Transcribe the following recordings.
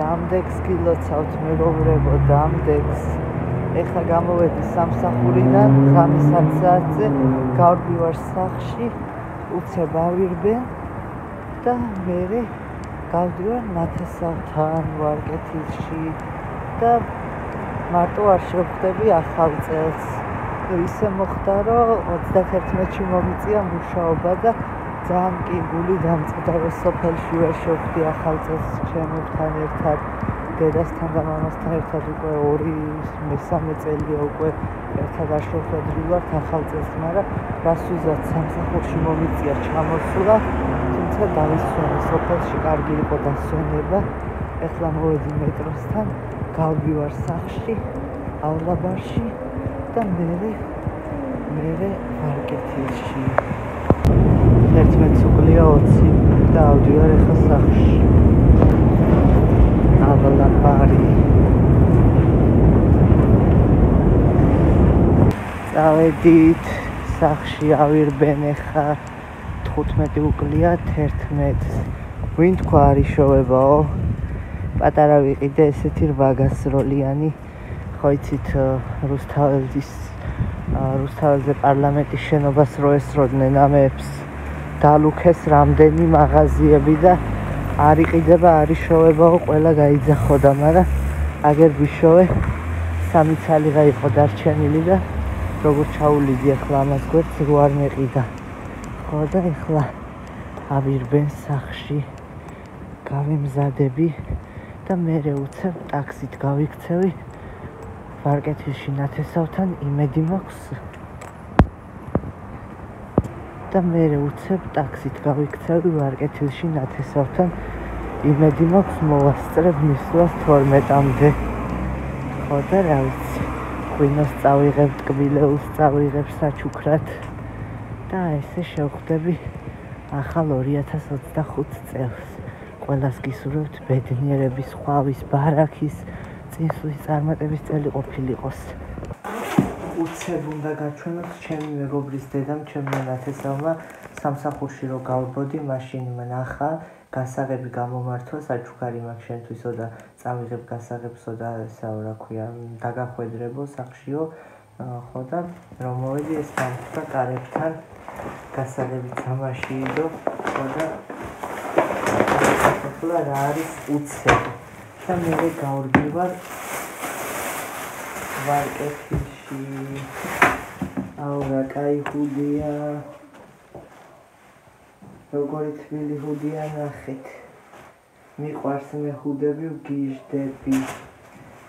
Დამდეგს გილოცავთ მეგობრებო, დამდეგს. ეხლა გამოვედი სამსახურიდან, ღამის 10 საათზე, გავდივარ სახლში, უცებ ავირბენ და მერე გავდივარ ნათესავთან ვარკეთილში და მარტო არ შევხვდები ახალ წელს. ისე მოხდა, რომ 31-ში მომიწია მუშაობა და ძალიან კი გული დამწყდა, რომ სოფელში ვერ შევხვდი ახალ წელს ჩემთან ერთად. დედასთან და მამასთან ერთად უკვე 2-3 წელია უკვე ერთად არ შევხვედრივართ ახალ წელს, მაგრამ რას ვიზართ სამსახურში მომიწია ჩამოსვლა, თუმცა დავისვენე სოფელში, კარგი იყო დასვენება. ეხლა მოვედი მეტროსთან, გავდივარ სახლში, ავლაბარში და მერე ვარკეთილში. 11 უკლია 20 და ავდივარ ეხლა სახლში. ავლაბარი. წავედით სახლში ავირბენ ეხლა 15 უკლია 11. ვინ თქვა არ იშოვებაო? პატარა ვიყიდე ესეთი 800-როლიანი, ხო იცით რუსთაველზე პარლამენტის შენობას რო ესროდნენ ამებს, დალუქეს რამდენი მაღაზიები და არ იყიდება, არ იშოვებაო, ყველა გაიძახოდა, მაგრამ აგერ ვიშოვე, 3 ცალიღა იყო დარჩენილი და როგორ ჩაულიდი ახლა ამას გვერდს რო არ მეყიდა. ხო და ეხლა ავირბენ სახლში, გავემზადები და მერე უცებ ტაქსით გავიქცევი ვარკეთილში ნათესავთან, იმედი მაქვს და მერე უცებ ტაქსით გავიქცევი ვარკეთილში ნათესავთან, იმედი მაქვს მოვასწრებ მისვლას 12-მდე. ხო და რა ვიცი, ღვინოს წავიღებ, ტკბილეულს წავიღებ საჩუქრად და ესე შევხვდები ახალ 2025 წელს. ყველას გისურვებთ ბედნიერების, ხვავის, ბარაქის, წინსვლის წარმატების წელი ყოფილიყოს. უცებ უნდა გაჩვენოთ ჩემი მეგობრის დედამ, ჩემმა ნათესავმა სამსახურში რო გავბოდი, მაშინ ნახა გასაღები გამომართვა, საჩუქარი მაქვს შენთვისო და წავიღებ გასაღებსო და ესაო რა ქვია, დაგახვედრებო სახშიო, ხო და რომ მოვედი ეს გამხდა კარებთან, გასაღები გამაშიიდო, ხო და ახლა რა არის უცებ და მერე გავრდივარ ვარკეთილში. აუ რა კაი ჰუდია, როგორი თბილი ჰუდია, ნახეთ. მიყვარს მე ჰუდები, ვგიჟდები.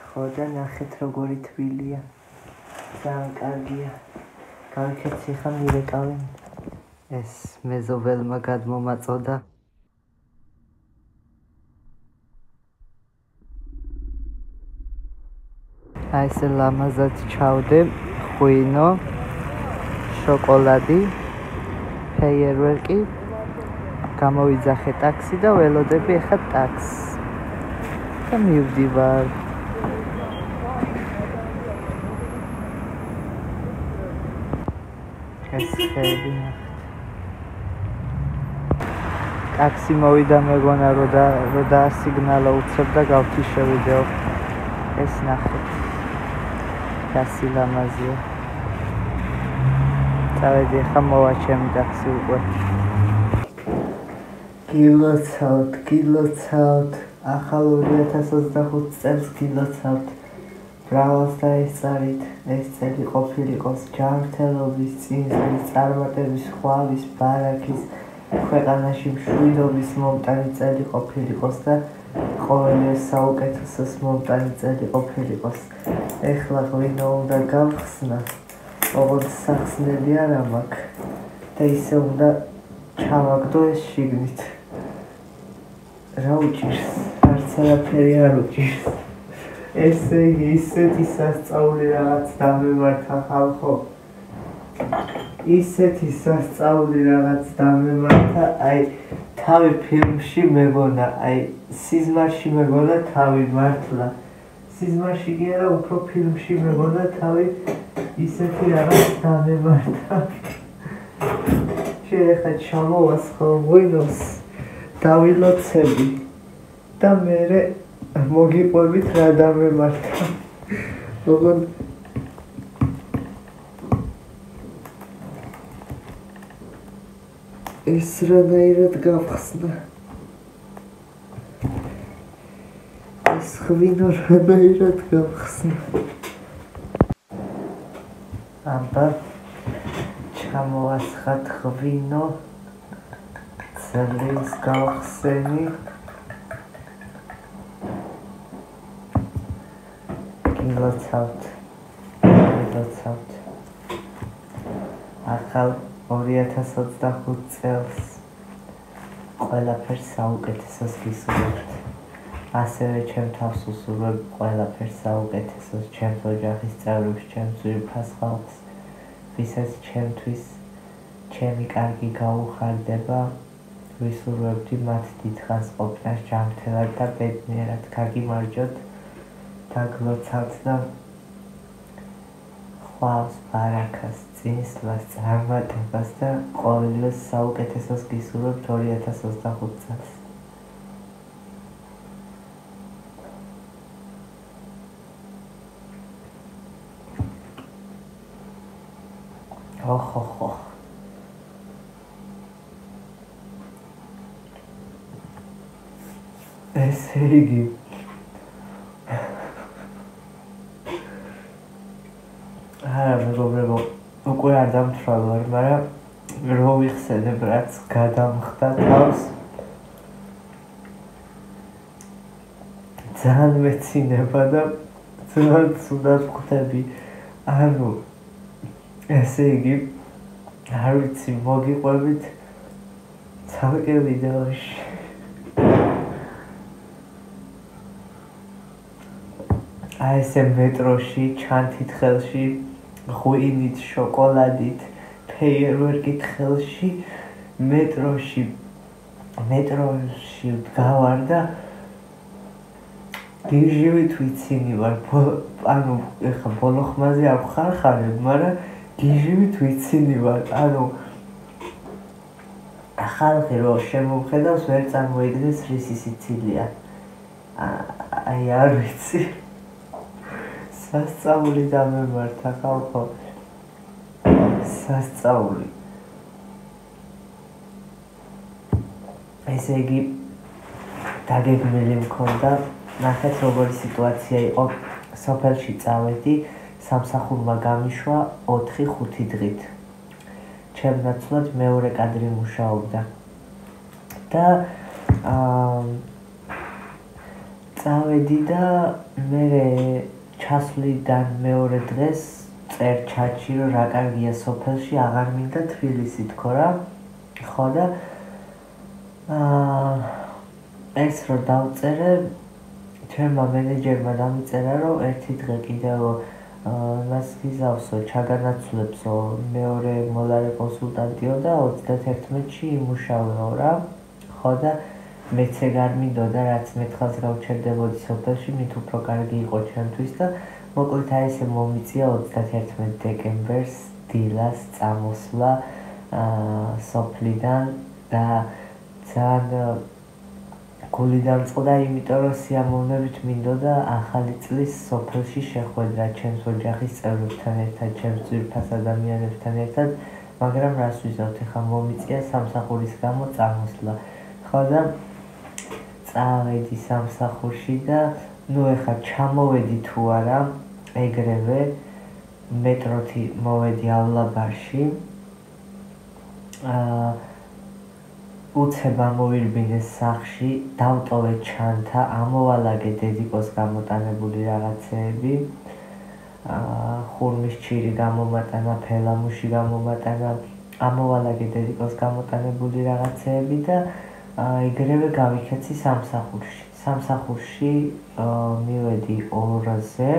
ხო და ნახეთ როგორი თბილია, ძალიან კარგია. გავიქეცი ხა მირეკავენ. ეს მეზობელმა გადმომაწოდა. აი ესე ლამაზად ჩავდე, ღვინო, შოკოლადი, ფეიერვერკი, გამოვიძახე ტაქსი და ველოდები ეხლა ტაქსს და მივდივარ. ეს ხელი ტაქსი მოვიდა, მეგონა რო დაასიგნალა უცებ და გავთიშევიდეო. ეს ნახეთ, ტაქსი ლამაზია. წავედი ახლა მოვა ჩემი ტაქსი უკვე. გილოცავთ, ახალ 2025 წელს გილოცავთ. ბრავალს დაესწარით, ეს წელი ყოფილიყოს ჯანმრთელობის, წინსვლის, წარმატების, ხვავის, ბარაქის, ქვეყანაში მშვიდობის მომტანი წელი ყოფილიყოს და ყოველი საუკეთესოს მომტანი წელი ყოფილიყოს. ეხლა ღვინო უნდა გავხსნა, ოღონდ სახსნელი არ მაქვს და ისე უნდა ჩავაგდო ეს შიგნით. რა უჭირს? არც არაფერი არ უჭირს. ესე იგი ისეთი სასწაული რაღაც დამემართა ხალხო. ისეთი სასწაული რაღაც დამემართა, აი თავი ფილმში მეგონა, აი სიზმარში მეგონა თავი მართლა. სიზმარში კი არა, უფრო ფილმში მეგონა თავი ისეთი რაღაც დამემართა. შეხა ჩამოვასხო ღვინოს, დავილოცები და მერე მოგიყვებით რა დამემართა. ოღონდ ეს რანაირად გავხსნა. ეს ღვინო რანაირად გავხსნა. აბა ჩამოვასხათ ღვინო. ძლივს გავხსენი. გილოცავთ. ახალ 2025 წელს ყველაფერს საუკეთესოს გისურვებთ. ასევე ჩემ თავს უსურვებ ყველაფერს საუკეთესოს ჩემს ოჯახის წევრებს, ჩემს ძვირფას ხალხს, ვისაც ჩემთვის ჩემი კარგი გაუხარდება. ვისურვებდი მათ დიდხანს ყოფნას ჯანმრთელად და ბედნიერად. გაგიმარჯოთ, დაგლოცავთ და ხვავს ბარაქას, წინსვლას, წარმატებას და ყოველივეს საუკეთესოს გისურვებთ 2025 წელს. ოხოხო. ესე იგი არა მეგობრებო, უკვე არ დამთვალ ვარ, მაგრამ რო ვიხსენებ რაც გადამხდა თავს ძალიან მეცინება და ძალიან ცუდად ვხვდები. ანუ ესე იგი არ ვიცი, მოგიყვებით ცალკე ვიდეოში. აი ესე მეტროში, ჩანთით ხელში, ღვინით, შოკოლადით, ფეიერვერკით ხელში, მეტროში ვდგავარ და გიჟივით ვიცინი ვარ. ანუ ეხა ბოლო ხმაზე არ ვხარხარებ, მაგრამ გიჟივით ვიცინი ვარ. ანუ ხალხი რო შემომხედავს, ვერ წარმოიგდეს რისი სიცილია. აი არ ვიცი. სასწაული დამემართა ხალხო. სასწაული. ესე იგი დაგეგმილი მქონდა, ნახეთ როგორი სიტუაცია იყო. სოფელში წავედი, სამსახურმა გამიშვა 4-5 დღით. ჩემ ნაცვლად მეორე კადრი მუშაობდა. და წავედი და მე ჩასვლიდან მეორე დღეს წერ ჩატში, რომ რა კარგია სოფელში, აღარ მინდა თბილისი თქო რა. ხო და ეს რო დავწერე, ჩემმა მენეჯერმა დამიწერა, რომ ერთი დღე კიდევ მას გიზავსო, ჩაგანაცვლებსო, მეორე მოლარე კონსულტანტიო და 31-ში იმუშავეო რა. ხო და მეც ეგ არ მინდოდა, რაც მეთხალს გავჩერდებოდი სოფელში, მით უფრო კარგი იყო ჩემთვის და მოკლედ აი ესე მომიწია 31 დეკემბერს დილას წამოსვლა სოფლიდან და ძალიან გული დამწყდა, იმიტომ რომ სიამოვნებით მინდოდა ახალი წლის სოფელში შეხვედრა ჩემს ოჯახის წევრებთან ერთად, ჩემს ძვირფას ადამიანებთან ერთად, მაგრამ რას ვიზავთ, ეხლა მომიწია სამსახურის გამო წამოსვლა. ხო და წავედი სამსახურში და ნუ ეხლა ჩამოვედი თუ არა, ეგრევე მეტროთი მოვედი ავლაბარში. უცებ ამოვირბინეს სახში, დავტოვე ჩანთა, ამოვალაგე დედიკოს გამოტანებული რაღაცეები, ხურმის ჩირი გამომატანა, ფელამუში გამომატანა, ამოვალაგე დედიკოს გამოტანებული რაღაცეები და ეგრევე გავიქეცი სამსახურში. სამსახურში მივედი 2-ზე,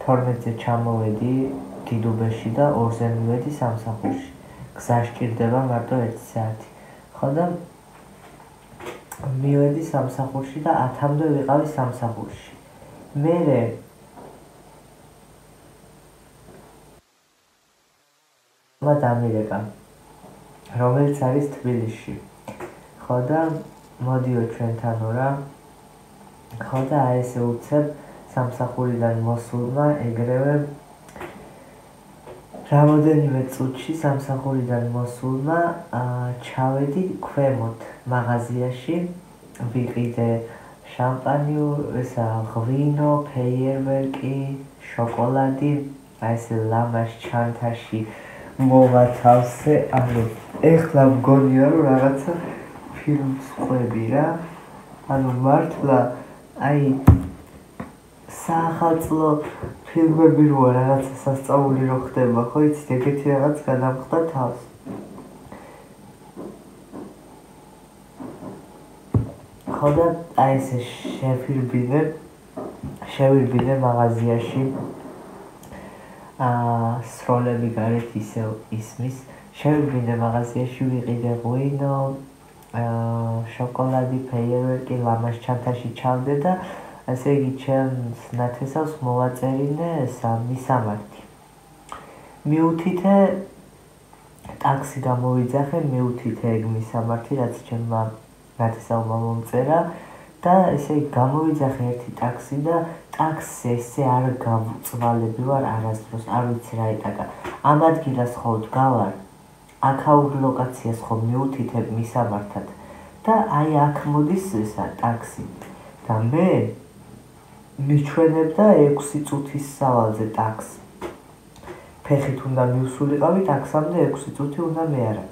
12-ზე ჩამოვედი დიდუბეში და 2-ზე მივედი სამსახურში. გზა სჭირდება მარტო 1 საათი. ხო და მივედი სამსახურში და 10-მდე ვიყავი სამსახურში. მერე დამირეკა, რომელიც არის თბილისში. ხო და მოდიო ჩვენთანო რა, ხო და აი ესე უცებ სამსახურიდან მოსულმა ეგრევე რამოდენიმე წუთში სამსახურიდან მოსულმა ჩავედი ქვემოთ მაღაზიაში ვიყიდე შამპანიურ, ღვინო, ფეიერვერკი, შოკოლადი, აი ესე ლამაზ ჩანთაში მოვათავსე, ანუ ეხლა მგონია რომ რაღაცა ფილმს ყვები რა, ანუ მართლა აი საახალწლო ფილმები როა რაღაცა სასწაული რო ხდება, ხო იცით, ეგეთი რაღაც გადამხდა თავს. ხო და აი ესე შევირბინე მაღაზიაში სროლები გარეთ ისევ ისმის, შევირბინე მაღაზიაში ვიყიდე ღვინო, შოკოლადი, ფეიერვერკი, ლამაზ ჩანთაში ჩავდე და ასე იგი ჩემს ნათესავს მოვაწერინე მისამართი. მიუთითე ტაქსი გამოვიძახე, მიუთითე ეგ მისამართი, რაც ჩემმა ნათესავმა მომწერა და ესე გამოვიძახე ერთი ტაქსი და ტაქსზე ესე არ გავწვალები ვარ არასდროს, არ ვიცი რა იტაკა. ამ ადგილას ხო დგავარ, აქაურ ლოკაციას ხო მიუთითებ მისამართად და აი აქ მოდის ესა ტაქსი და მე მიჩვენებდა 6 წუთის სავალზე ტაქსი. ფეხით უნდა მივსულიყავი ტაქსამდე 6 წუთი უნდა მეარა.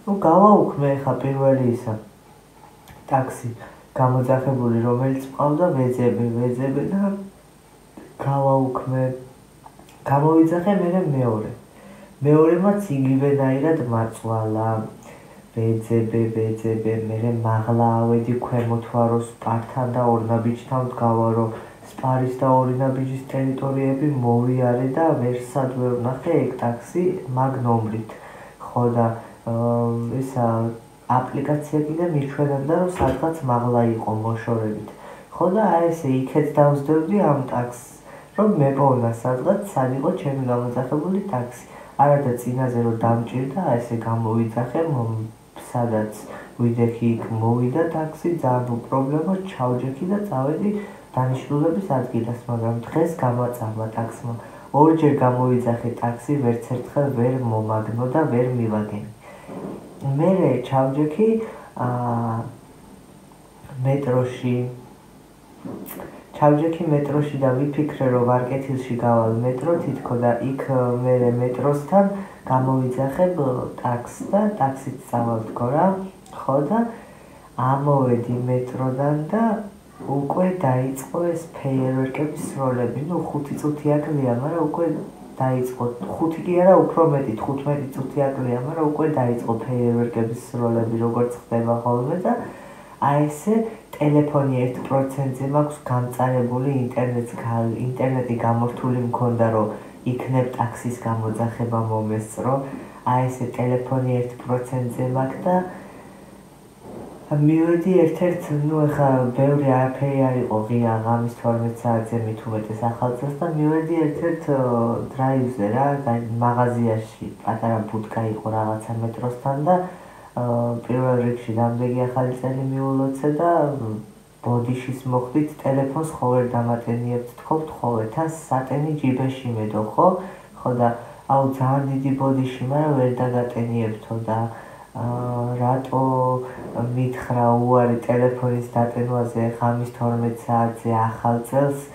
ნუ გავაუქმე ხა პირველი ისა ტაქსი გამოძახებული რომელიც მყავდა ვეძებე და გავაუქმე გამოვიძახე მეორემაც იგივენაირად მაწვალა ვეძებე მერე მაღლა ავედი ქვემოთ ვარო სპართან და ორნაბიჯთან ვდგავარო სპარის და ორნაბიჯის ტერიტორიები მოვიარე და ვერსად ვერ ვნახე ეგ ტაქსი მაგ ნომრით ხო და ისა აპლიკაცია კიდე მიჩვენებდა რომ სადღაც მაღლა იყო მოშორებით ხო და აი ესე იქეთ დავსდევდი ამ ტაქსს რომ მეპოვნა სადღაც სად იყო ჩემი გამოძახებული ტაქსი არადა წინაზე რომ დამჭირდა აი ესე გამოვიძახე სადაც ვიდექი იქ მოვიდა ტაქსი ძალიან უპრობლემო ჩავჯექი და წავედი დანიშნულების ადგილას მაგრამ დღეს გამაწამა ტაქსმა ორჯერ გამოვიძახე ტაქსი ვერც ერთხელ ვერ მომაგნო და ვერ მივაგენი მერე ჩავჯექი მეტროში და ვიფიქრე რომ ვარკეთილში გავალ მეტრო თითქო და იქ მერე მეტროსთან გამოვიძახებ ტაქსს და ტაქსით წავალდგო რა ხო და ამოვედი მეტროდან და უკვე დაიწყო ეს ფეიერვერკების სროლები ნუ 5 წუთი აკლია მაგრამ უკვე დაიწყო 5 კი არა უფრო მეტი 15 წუთი აკლია მაგრამ უკვე დაიწყო ფეიერვერკების სროლები როგორც ხდება ხოლმე და აი ესე ტელეფონი 1%-ზე მაქვს გამწარებული ინტერნეტი გამორთული მქონდა რომ იქნებ ტაქსის გამოძახება მომესწრო აი ესე ტელეფონი 1%-ზე მაქვს და მივედი ერთ-ერთ ნუ ეხა ბევრი არაფერი არ იყო ღია ღამის 12 საათზე მით უმეტეს ახალწელს და მივედი ერთ-ერთ დრაივზე რა მაღაზიაში პატარა ბუდკა იყო რაღაცა მეტროსთან და პირველ რიგში რამდენი ახალი წელი მიულოცე და ბოდიშის მოხდით ტელეფონს ხო ვერ დამატენიებთ თქობთ ხოლმე თან სატენი ჯიბეში მედო ხო და აუ ძალიან დიდი ბოდიში მაგრამ ვერ დაგატენიებთო და რატო მითხრა უარი ტელეფონის დატენვაზე ღამის 12 საათზე ახალ წელს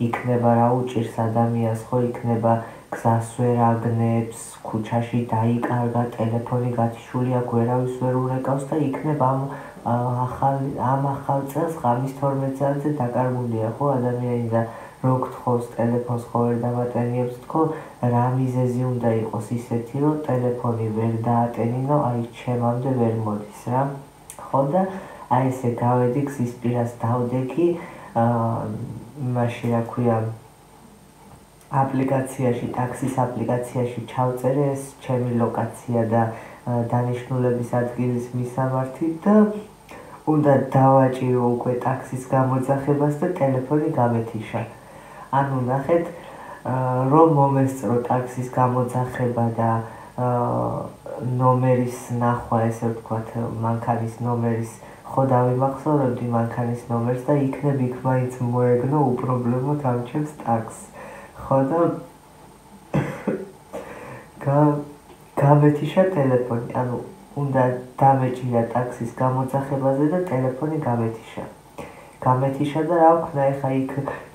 იქნება რა უჭირს ადამიანს ხო იქნება გზას ვერ აგნებს ქუჩაში დაიკარგა ტელეფონი გათიშული აქ ვერავის ვერ ურეკავს და იქნება ამ ახალ წელს ღამის 12 საათზე დაკარგულია ხო ადამიანი და რო გთხოვს ტელეფონს ხო ვერ დამატენიებს თქო რა მიზეზი უნდა იყოს ისეთი რომ ტელეფონი ვერ დაატენინო აი ჩემამდე ვერ მოდის რა ხო და აი ესე გავედი გზის პირას დავდეგი იმაში რა ქვია აპლიკაციაში ტაქსის აპლიკაციაში ჩავწერე ეს ჩემი ლოკაცია და დანიშნულების ადგილის მისამართი და უნდა დავაჭირო უკვე ტაქსის გამოძახებას და ტელეფონი გამეთიშა ანუ ნახეთ რომ მომესწრო ტაქსის გამოძახება და ნომერის ნახვა ესე ვთქვათ მანქანის ნომერის ხო დავიმახსოვრებდი მანქანის ნომერს და იქნებ იქ მაინც მოეგნო უპრობლემოდ ამ ჩემს ტაქსს. ხო და გამეთიშა ტელეფონი, ანუ უნდა დამეჭირა ტაქსის გამოძახებაზე და ტელეფონი გამეთიშა და რა ვქნა ეხა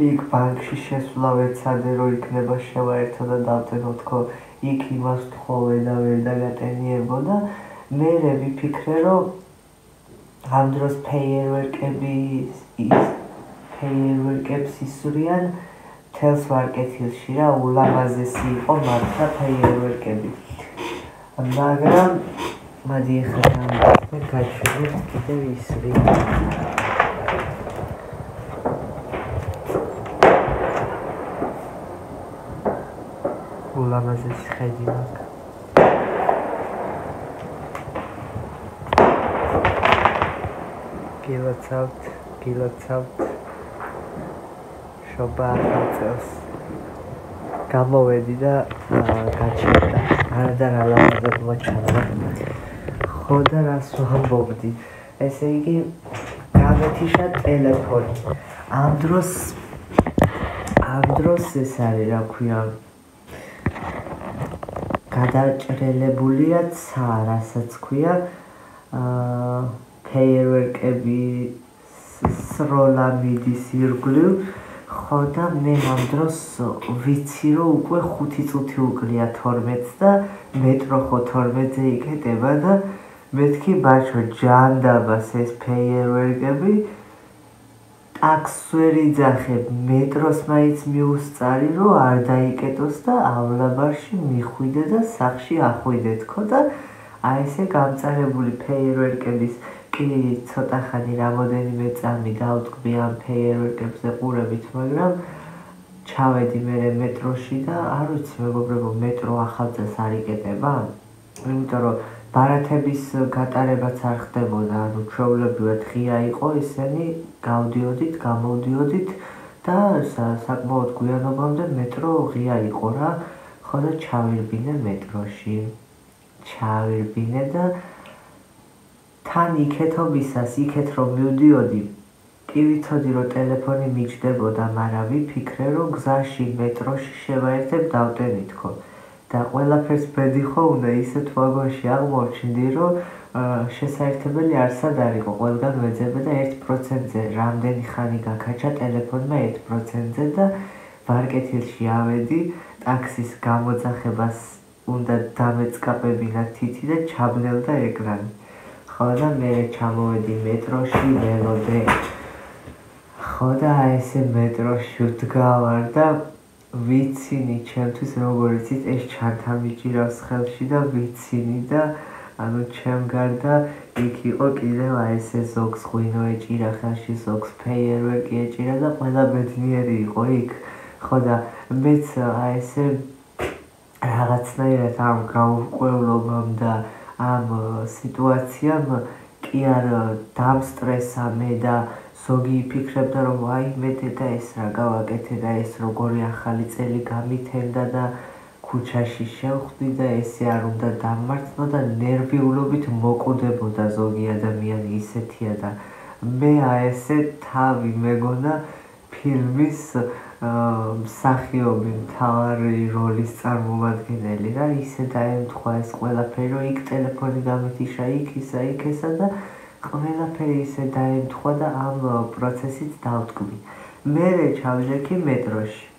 იქ ბანკში შესვლა ვეცადე რომ იქნება შევაერთო და დავტენო თქო იქ იმას თხოვე და ვერ დაგატენიებოდა მერე ვიფიქრე რომ ამ დროს ფეიერვერკებს ისვრიან თელს ვარკეთილში რა ულამაზესი იყო მართლა ფეიერვერკები მაგრამ მადი ეხა და გაჩვენებ კიდევ ისვრიან ულამაზესი ხედი მაქვს გილოცავთ შობა ახალ წელს გამოვედი და გაჩერდა არადა რა ლამაზად მოჩანდა ხო და რას ვამბობდი ესე იგი გამეთიშა ტელეფონი ამ დროს ეს არის რა ქვია გადაჭრელებულია ცა რასაც ქვია ფეიერვერკები სროლა მიდის ირგვლივ ხო და მე ამ დროს ვიცი რომ უკვე 5 წუთი უკლია 12-ს და მეტრო ხო 12-ზე იქნება და მეთქი ბაჩო ჯანდაბას ეს ფეიერვერკები ტაქსს ვერ იძახებ მეტროს მაინც მიუსწარი რომ არ დაიკეტოს და ავლაბარში მიხვიდე და სახში ახვიდე თქო და აი ესე გამწარებული ფეიერვერკების კი ცოტა ხანი რამოდენიმე წამი დავტკბი ამ ფეიერვერკებზე ყურებით მაგრამ ჩავედი მერე მეტროში და არ ვიცი მეგობრებო მეტრო ახალწელს არ იკეტება იმიტომ რომ ბარათების გატარებაც არ ხდებოდა ანუ ჩვეულებრივად ღია იყო ისინი გავდიოდით გამოვდიოდით და საკმაოდ გვიანობამდე მეტრო ღია იყო რა ხო და ჩავირბინე მეტროში და თან იქეთობისას იქეთ რომ მივდიოდი კი ვიცოდი რომ ტელეფონი მიჯდებოდა მაგრამ ვიფიქრე რომ გზაში მეტროში შევაერთებ დავტენით ხო და ყველაფერს ბედი ხო უნდა ისეთ ვაგონში აღმოჩნდი რომ შესაერთებელი არსად არ იყო ყველგან ვეძებე და 1%-ზე რამდენი ხანი გაქაჩა ტელეფონმა 1%-ზე და ვარკეთილში ავედი ტაქსის გამოძახებას უნდა დამეწკაპებინა თითი და ჩაბნელდა ეკრანი ხო და მე ჩამოვედი მეტროში ველოდე ხო და ესე მეტროში ვდგავარ და ვიცინი ჩემთვის როგორ იცით ეს ჩანთა მიჭირავს ხელში და ვიცინი და ანუ ჩემ გარდა იქ იყო კიდევ აი ესე ზოგს ღვინო ეჭირა ხელში ზოგს ფეიერვერკი ეჭირა და ყველა ბედნიერი იყო იქ ხო და მეც აი ესე რაღაცნაირად ამ გაურკვევლობამ და ამ სიტუაციამ კი არ დამსტრესა მე და ზოგი იფიქრებდა რომ აი მე და ეს რა გავაკეთე და ეს როგორი ახალი წელი გამითენდა და ქუჩაში შევხვდი და ესე არ უნდა დამმარცხნო და ნერვიულობით მოკვდებოდა ზოგი ადამიანი ისეთია და მე ესე თავი მეგონა ფილმის მსახიობი მთავარი როლის წარმომადგენელი რა ისე დაემთხვა ეს ყველაფერი რომ იქ ტელეფონი გამეთიშა იქ ესა და ყველაფერი ისე დაემთხვა და ამ პროცესით დავტკბი მერე ჩავჯექი მეტროში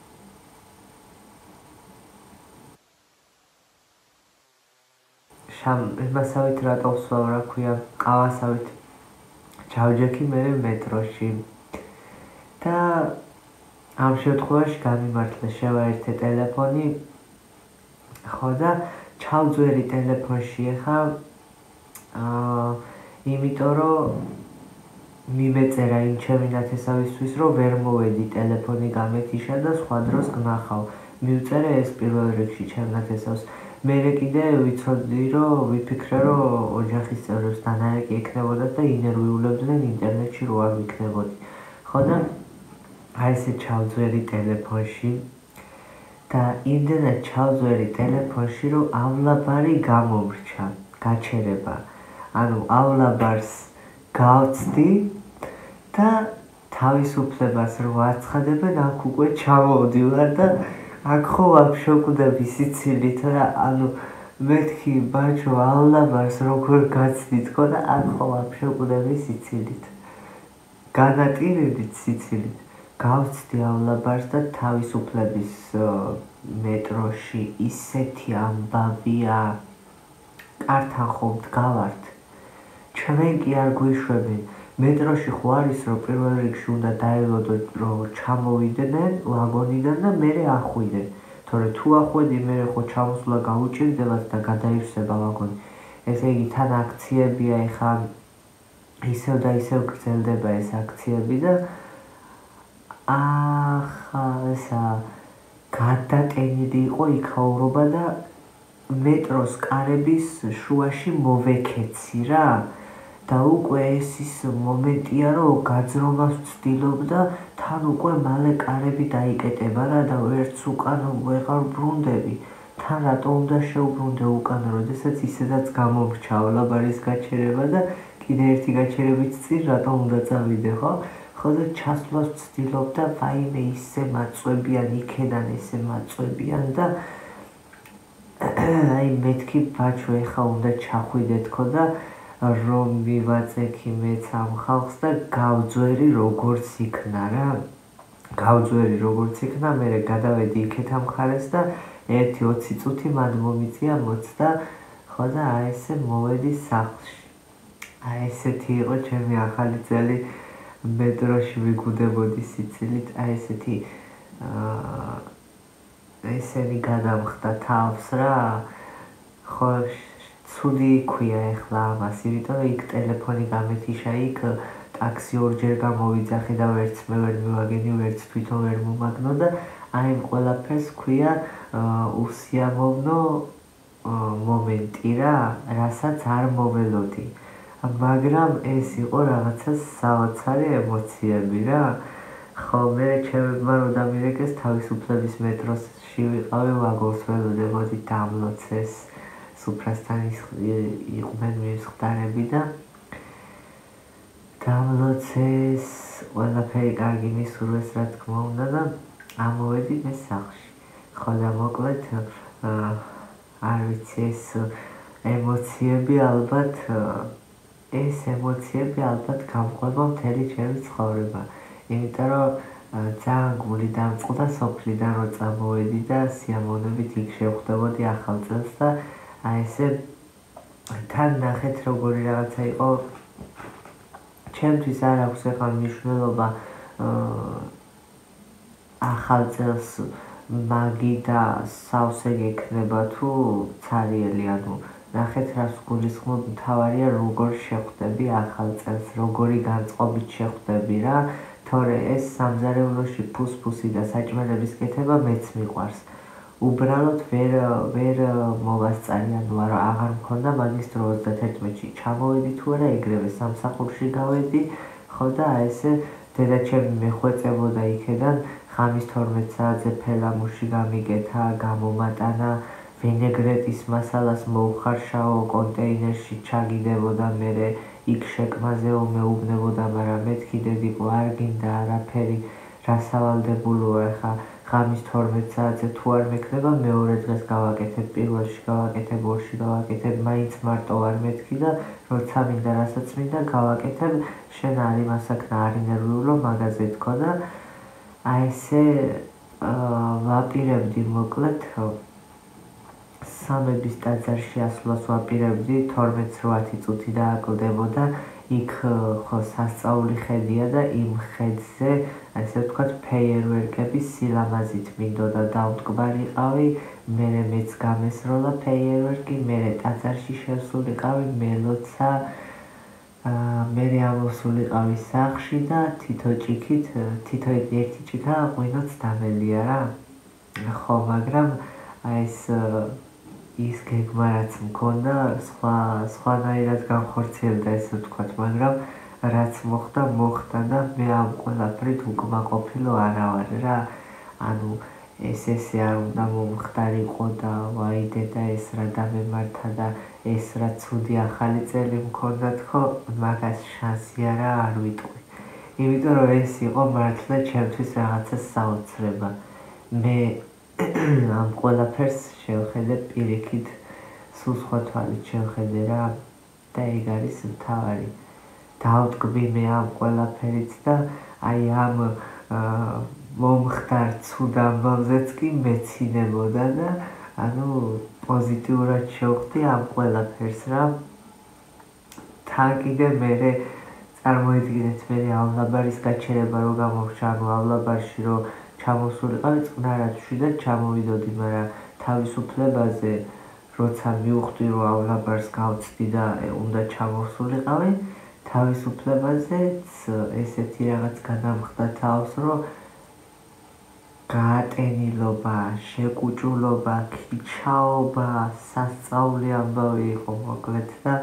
მასავით რატო ვსვავ რა ქვია ყავასავით ჩავჯექი მერე მეტროში და ამ შემთხვევაში გამიმართლა შევაერთე ტელეფონი ხო და ჩავძვერი ტელეფონში ახლა იმიტომ რომ მიმეწერა იმ ჩემი ნათესავისთვის რომ ვერ მოვედი ტელეფონი გამეთიშა და სხვა დროს გნახავ მივწერე ეს პირველ რიგში ჩემ ნათესავს მერე კიდე ვიცოდი რომ ვიფიქრე რომ ოჯახის წევრებს დანარეკი ექნებოდათ და ინერვიულებდნენ ინტერნეტში რო არ ვიქნებოდი ხო და აი ესე ჩავძვერი ტელეფონში და იმდენად ჩავძვერი ტელეფონში რომ ავლაბარი გამომრჩა გაჩერება ანუ ავლაბარს გავწდი და თავისუფლებას რო აცხადებენ, აქ უკვე ჩამოვდივარ და აქ ხო ვაფშობდები სიცილით რა, ანუ მეთქი ბაჭო ალლაბარს როგორ გაცდით ხო და აქ ხო ვაფშობდები სიცილით. განატირებით სიცილით. გავწდი ალლაბარს და თავისუფლების მეტროში ისეთი ამბავია. კართან ხო ვდგავართ. ჩვენ კი არ გვიშვებენ. მეტროში ხო არის რომ პირველ რიგში უნდა დაელოდო რომ ჩამოვიდნენ ვაგონიდან და მერე ახვიდენ. თორე თუ ახვედი მერე ხო ჩამოსვლა გაუჭირდებათ და გადაივსება ვაგონი. ესე იგი თან აქციებია ეხლა ისევ და ისევ გრძელდება ეს აქციები და ესა გადატენილი იყო იქაურობა და მეტროს კარების შუაში მოვეკეცი რა. და უკვე ეს ის მომენტია რომ გაძრომას ვცდილობ და თან უკვე მალე კარები დაიკეტება რა და ვერც უკან ვეღარ ბრუნდები. თან რატო უნდა შევბრუნდე უკან, როდესაც ისედაც გამომრჩა ლაბარის გაჩერება და კიდე ერთი გაჩერებით წინ რატო უნდა წავიდე ხო? ხო და ჩასვლას ვცდილობ და ვაიმე ისე მაწვებიან იქედან ესე მაწვებიან და აი მეთქი ბაჩო ეხა უნდა ჩახვიდეთ ხო და რომ მივაწექი მეც ამ ხალხს და გავძვერი როგორც იქნა რა. გავძვერი როგორც იქნა, მერე გადავედი იქეთ ამ მხარეს და 1-20 წუთი მან მომიწია მოცდა ხო და აი ესე მოვედი სახლში. აი ესეთი იყო ჩემი ახალი წელი მეტროში ვიგუდებოდი სიცილით, აი ესეთი ესენი გადამხდა თავს რა. ხო ცუდი ქვია ეხლა ამას, იმიტომ რომ იქ ტელეფონი გამეთიშა, იქ ტაქსი ორჯერ გამოვიძახე და ვერც მე ვერ მივაგენი, ვერც თვითონ ვერ მომაგნო და აი ამ ყველაფერს ქვია უსიამოვნო მომენტი რა, რასაც არ მოველოდი. მაგრამ ეს იყო რაღაცა საოცარი ემოციები რა. ხო მე ჩემებმა რომ დამირეკეს თავისუფლების მეტროში ვიყავი, ვაგონს ველოდებოდი დამლოცეს. სუფრასთან იყვნენ მისხდარები და დამლოცეს ყველაფერი კარგი მისურვეს რა თქმა უნდა და ამოვედი მე სახლში. ხო და მოკლედ არ ვიცი ეს ემოციები ალბათ გამყვება მთელი ჩემი ცხოვრება. იმიტომ რომ ძალიან გული დამწყდა სოფლიდან რო წამოვედი და სიამოვნებით იქ შევხვდებოდი ახალ წელს და აი ესე თან ნახეთ როგორი რაღაცა იყო. ჩემთვის არ აქვს ეხლა მნიშვნელობა ახალ წელს მაგი და სავსე გექნება თუ ცარიელი, ანუ ნახეთ რას გულისხმობ, მთავარია როგორ შეხვდები ახალ წელს, როგორი განწყობით შეხვდები რა. თორე ეს სამზარეულოში ფუსფუსი და საჭმელების კეთება მეც მიყვარს. უბრალოდ ვერ მოვასწარი, ანუ აღარ მქონდა მაგის დრო 31-ში ჩამოვედი თუ არა ეგრევე სამსახურში გავედი ხო და ესე დედაჩემი მეხვეწებოდა იქედან ხამის 12 საათზე ფელამუში გამიგეთა, გამომატანა, ვინეგრეტის მასალას მოუხარშაო, კონტეინერში ჩაგიდებოდა, მერე იქ შეკმაზეო მეუბნებოდა, მაგრამ მეთქი დედიკო არ გინდა არაფერი რასავალდებულოა ეხა ხამის 12 საათზე თუ არ მექნება მეორე დღეს გავაკეთებ, პირველში გავაკეთებ, ორში გავაკეთებ, მაინც მარტო არ მეთქი და როცა მინდა რასაც მინდა გავაკეთებ, შენ არ იმასაკნა არ ინერვიულო მაგაზე თქო და აი ესე ვაპირებდი მოკლედ სამების ტაძარში ასვლას ვაპირებდი 12-8 წუთი დააკლდებოდა იქ ხო სასწაული ხედია და იმ ხედზე ასე ვთქვათ ფეიერვერკების სილამაზით მინდოდა დავტკბარიყავი, მერე მეც გამესროლა ფეიერვერკი, მერე ტაძარში შევსულიყავი, მელოცა, მერე ამოსულიყავი სახლში და თითო ერთი ჭიქა ღვინოც დამელია რა. ხო, მაგრამ ეს ის გეგმა რაც მქონდა, სხვანაირად განხორციელდა ესე ვთქვათ, მაგრამ რაც მოხდა და მე ამ ყველაფრით უკმაყოფილო არა ვარ რა. ანუ ესე არ უნდა მომხდარიყო და ვაი დედა ეს რა დამემართა და ეს რა ცუდი ახალი წელი მქონდათ ხო მაგას შანსი არ ვიტყვი იმიტომ რომ ეს იყო მართლა ჩემთვის რაღაცა საოცრება მე ამ ყველაფერს შევხედე პირიქით სულ სხვა თვალით შევხედე რა და ეგ არის მთავარი დავტკბი მე ამ ყველაფერით და აი ამ მომხდარ ცუდ ამბავზეც კი მეცინებოდა და ანუ პოზიტიურად შევხვდი ამ ყველაფერს რა თან კიდე მერე წარმოიდგინეთ მეავლაბარის გაჩერება რო გამოვრჩა ანუავლაბარში რო ჩამოსულიყავი წყნარად მშვიდად ჩამოვიდოდი მაგრამ თავისუფლებაზე როცა მივხვდი რომავლაბარს გავწდი და უნდა ჩამოსულიყავი თავისუფლებაზეც ესეთი რაღაც გადამხდა თავს რომ გაატენილობა, შეკუჭულობა, ქიჩაობა, სასწაული ამბავი იყო მოკლედ და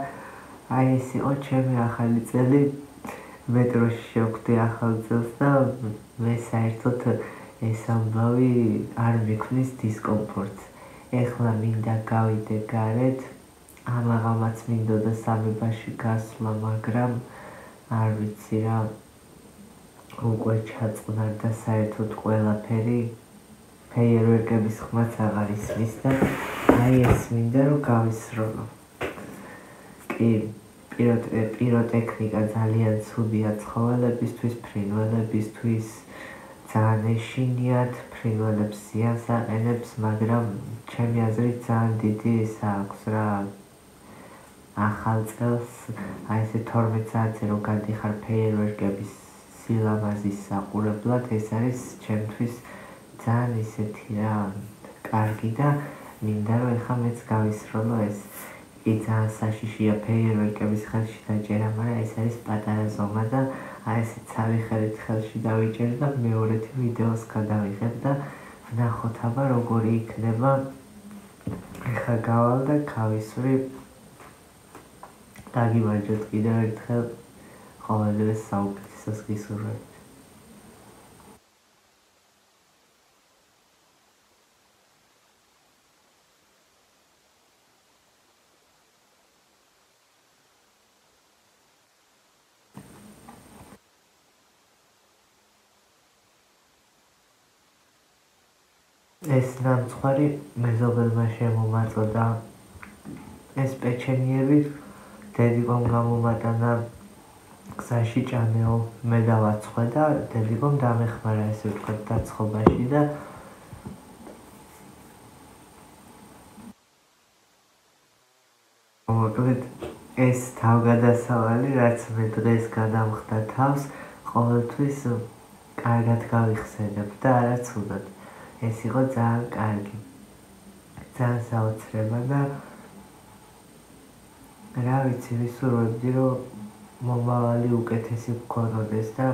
აი ეს იყო ჩემი ახალი წელი მეტროში შევხვდი ახალ წელს და მე საერთოდ ეს ამბავი არ მიქმნის დისკომფორტს. ეხლა მინდა გავიდე გარეთ, ამაღამაც მინდოდა სამებაში გასვლა, მაგრამ არ ვიცი რა უკვე ჩაწყნარდა საერთოდ ყველაფერი ფეიერვერკების ხმაც აღარ ისმის და აი ეს მინდა რომ გავისროლო. კი, პიროტექნიკა ძალიან ცუდია ცხოველებისთვის, ფრინველებისთვის, ძალიან ეშინიათ, ფრინველებს ზიანს აყენებს, მაგრამ ჩემი აზრით ძალიან დიდი ის აქვს რა ახალ წელს, აი ესე 12 საათზე რომ გადიხარ ფეიერვერკების სილამაზის საყურებლად ეს არის ჩემთვის ძალიან ისეთი რა კარგი და მინდა რომ ეხლა მეც გავისროლო ეს კი ძალიან საშიშია ფეიერვერკების ხელში დაჭერა მაგრამ ეს არის პატარა ზომა და აი ესე ცალი ხელით ხელში დავიჭერ და მეორეთი ვიდეოს გადავიღებ და ვნახოთ აბა როგორი იქნება ეხლა გავალ და გავისვრი დაგიმარჯოთ კიდევ ერთხელ ყოველდღეს საუკეთესოს გისურვებთ. ეს ნამცხვარი მეზობელმა შემომაწოდა ეს პეჩენიები დედიკომ გამომატანა გზაში ჭამეო მე დავაცხვე და დედიკომ დამეხმარა ესე ვთქვათ დაცხობაში და მოკლედ ეს თავგადასავალი რაც მე დღეს გადამხდა თავს ყოველთვის კარგად გავიხსენებ და არა ცუდად ეს იყო ძალიან კარგი ძალიან საოცრება და რა ვიცი ვისურვებდი რომ მომავალი უკეთესი გქონოდეს და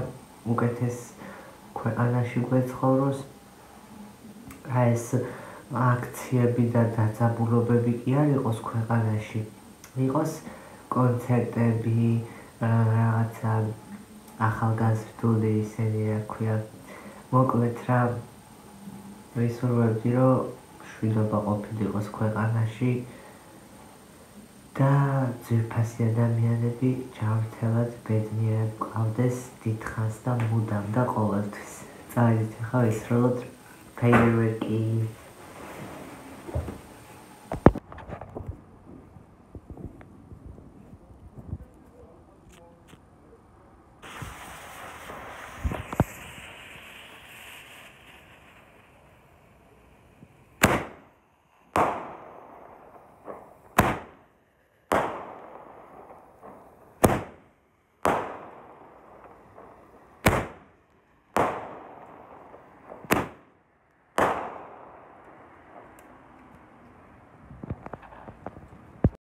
უკეთეს ქვეყანაში გვეცხოვროს აი ეს აქციები და დაძაბულობები კი არ იყოს ქვეყანაში იყოს კონცერტები რაღაცა ახალგაზრდული ისინი რა ქვია მოკლედ რა ვისურვებდი რომ მშვიდობა ყოფილიყოს ქვეყანაში და ძვირფასი ადამიანები ჯანმრთელად ბედნიერად გყავდეს დიდხანს და მუდამ და ყოველთვის. წავედით ახლა ვისროლოთ ფეიერვერკი